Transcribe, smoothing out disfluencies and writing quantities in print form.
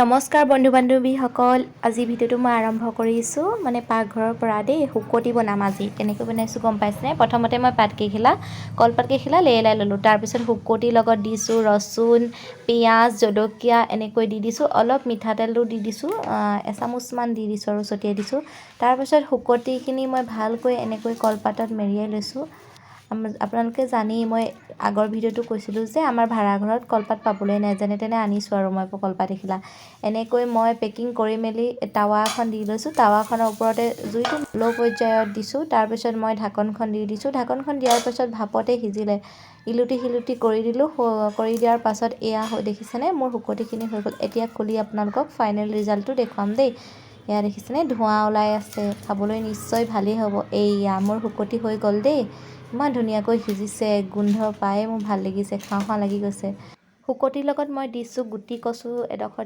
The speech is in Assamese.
নমস্কাৰ বন্ধু বান্ধৱীসকল, আজি ভিডিঅ'টো মই আৰম্ভ কৰিছোঁ মানে পাকঘৰৰ পৰা দেই। শুকতি বনাম আজি। কেনেকৈ বনাইছোঁ গম পাইছেনে? প্ৰথমতে মই কলপাতকেইখিলা লেৰেলাই ল'লোঁ। তাৰপিছত শুকতিৰ লগত দিছোঁ ৰচুন, পিঁয়াজ, জলকীয়া এনেকৈ দি দিছোঁ। অলপ মিঠাতেলো দি দিছোঁ, এচামুচমান দি দিছোঁ আৰু ছটিয়াই দিছোঁ। তাৰপিছত শুকতিখিনি মই ভালকৈ এনেকৈ কলপাতত মেৰিয়াই লৈছোঁ। আপোনালোকে জানি মই আগৰ ভিডিঅ'টো কৈছিলোঁ যে আমাৰ ভাড়াঘৰত কলপাত পাবলৈ নাই, যেনে তেনে আনিছোঁ আৰু মই কলপাত এখিলা। এনেকৈ মই পেকিং কৰি মেলি টাৱা এখন দি লৈছোঁ। টাৱাখনৰ ওপৰতে জুইটো ল' পৰ্যায়ত দিছোঁ। তাৰপিছত মই ঢাকনখন দি দিছোঁ। ঢাকনখন দিয়াৰ পাছত ভাপতে সিজিলে। ইলুটি সিলুটি কৰি দিলোঁ। কৰি দিয়াৰ পাছত এয়া দেখিছেনে মোৰ শুকতিখিনি হৈ গ'ল। এতিয়া খুলি আপোনালোকক ফাইনেল ৰিজাল্টটো দেখুৱাম দেই। এয়া দেখিছেনে ধোঁৱা ওলাই আছে, খাবলৈ নিশ্চয় ভালেই হ'ব। এইয়া মোৰ শুকতি হৈ গ'ল দেই। ইমান ধুনীয়াকৈ সিজিছে, গোন্ধ পায়ে মোৰ ভাল লাগিছে, খাওঁ খাওঁ লাগি গৈছে। শুকতিৰ লগত মই দিছোঁ গুটি কচু এডোখৰ।